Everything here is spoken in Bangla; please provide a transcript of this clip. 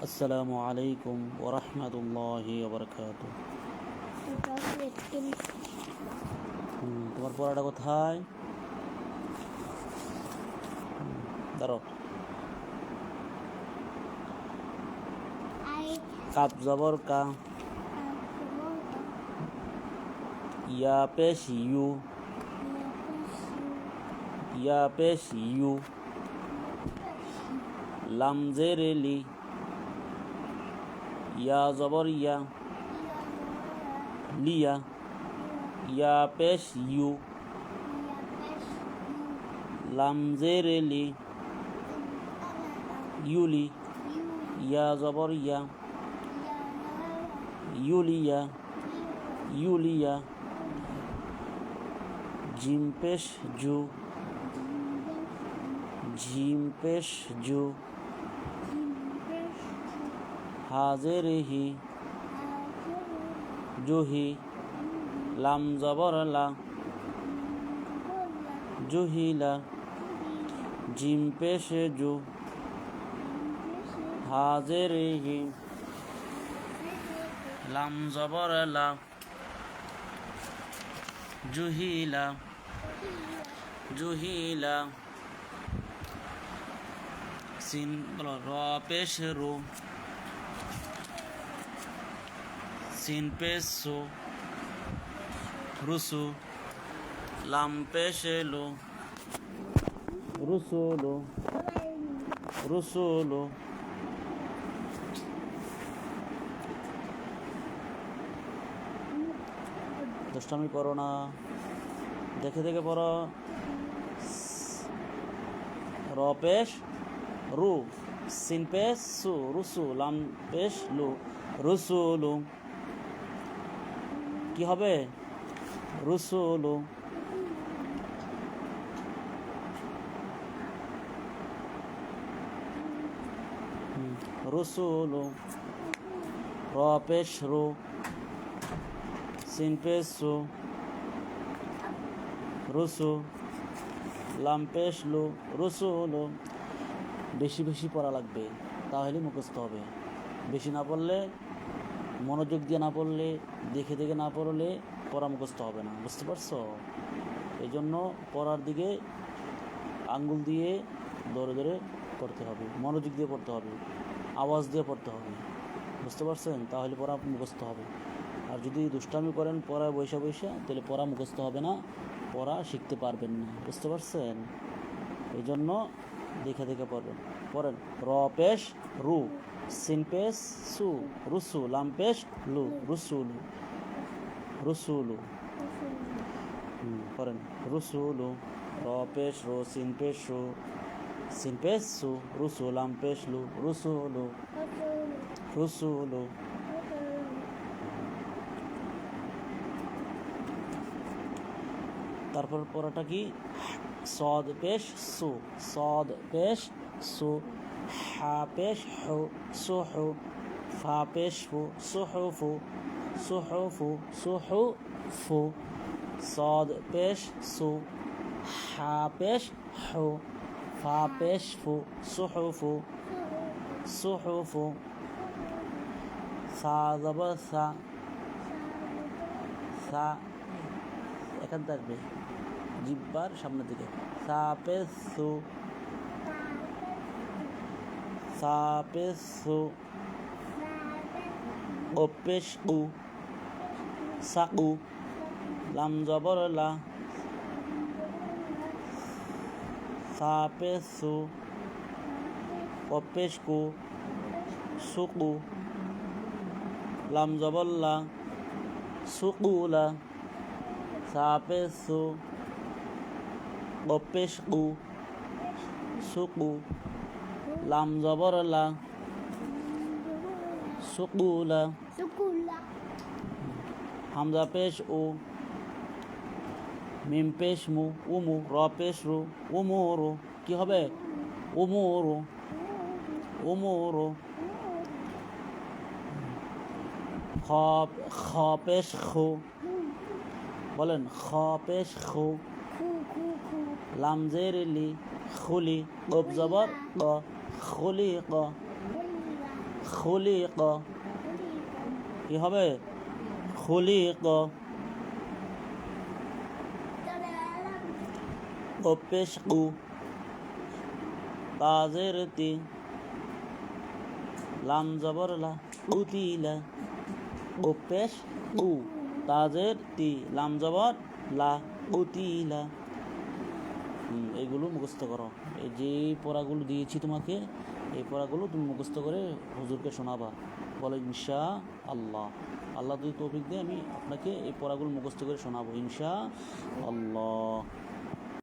আসসালামু আলাইকুম ওয়া রাহমাতুল্লাহি ওয়া বারাকাতুহু। তোমার পড়াটা কোথায়? দাঁড়াও। কাপ জবর কা, ইয়া পেশ ইউ, ইয়া পেশ ইউ, লাম জের লি, ইয়া জবর ইয়া, লিয়া, ইয়া পেশ ইউ, লাম জের লি, ইউলি, ইয়া জবর ইয়া, ইউলিয়া, ইউলিয়া, জিম পেশ জু, জিম পেশ জু, হাজের হি, জুহি, লাম জবর লা, জুহিলা, জিম পেশ জু, হাজের হি, লাম জবর লা, জুহিলা, জুহিলা, সিন বলো র পেশ রু, সিন পেশ সু, রুসু, লাম পেশ লু, রুসুলু, রুসুলু, দুষ্টামি করো না, দেখে দেখে পড়ো। র পেশ রু, সিন পেশ সু, রুসু, লাম পেশ লু, রুসুলু, কি হবে? রুসুলু, রুসুলু, র পেশ রু, সিন পেশ সু, রুসু, লাম পেশ লু, রুসুলু। বেশি বেশি পড়া লাগবে, তাহলে মুখস্থ হবে। বেশি না পড়লে, মনোযোগ দিয়ে না পড়লে, দেখে দেখে না পড়লে পড়া মুখস্থ হবে না। বুঝতে পারছো? এই জন্য পড়ার দিকে আঙ্গুল দিয়ে ধরে ধরে পড়তে হবে, মনোযোগ দিয়ে পড়তে হবে, আওয়াজ দিয়ে পড়তে হবে। বুঝতে পারছেন? তাহলে পড়া মুখস্থ হবে। আর যদি দুষ্টামি করেন পড়ায় বৈশা বৈশা, তাহলে পড়া মুখস্থ হবে না, পড়া শিখতে পারবেন না। বুঝতে পারছেন? এই জন্য দেখে দেখে পড়বেন। পড়েন র পেশ রু, সিন পেশ সু, রুসু, লাম পেশ লু, রুসুলু, রুসুলু। পড়েন রুসুলু, র পেশ রু, সিন পেশ সু, সিন পেশ সু, রুসু, লাম পেশ লু, রুসুলু, রুসুলু। তারপর পড়াটা কি? সদ পেশ সু, সদ পেশ সু, হা পেশ হু, সুহু, ফা পেশ ফু, সুহুফু, সুহুফু, সুহুফু, সদ পেশ সু, হা পেশ হু, ফা পেশ ফু, সুহুফু, সুহুফু, সা জবর সা, সা এখান থাকবে জিব্বার সামনের দিকে, সা পেশ সু, সা পেশ সু, ও পেশ কু, সাকু, লাম জবর লা, সা পেশ সু, ও পেশ কু, সুকু, লাম জবর লা, সুকুলা, সা পেশ সু, ও পেশ কু, সুকু, লাম জবর লা, সুকুলা, হামজা পেশ উ, মিম পেশ মু, উমু, র পেশ রু, উমুরু, কি হবে? উমুরু, উমুরু। খ পেশ খু, বলেন খ পেশ খু, লাম জের লি, খুলি, কব জবর ক, খুলি ক, খুলিক, কি হবে? খুলিক। ও পেশ কু, তাজের তি, লাম জবর লা, উতিলা। ও পেশ কু, তাজের তি, লাম জবর লা, উতিলা। এইগুলো মুখস্থ করো। এই যে পড়াগুলো দিয়েছি তোমাকে, এই পড়াগুলো তুমি মুখস্থ করে হুজুরকে শোনাবা। বলো ইনশা আল্লাহ। আল্লাহ যদি তৌফিক দেয় আমি আপনাকে এই পড়াগুলো মুখস্থ করে শোনাবো ইনশা আল্লাহ।